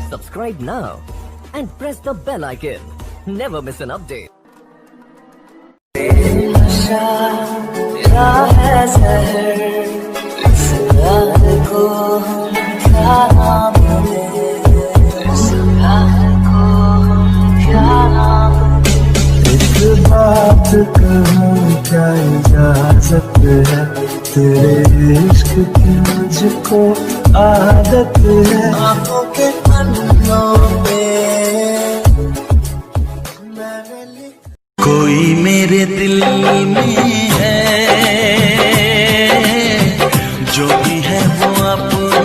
Subscribe now and press the bell icon. Never miss an update. बात कहूँ क्या इजाजत है, तेरे इश्क की मुझको आदत है। आंखों के पन्नों पे कोई मेरे दिल में है, जो भी है वो अपना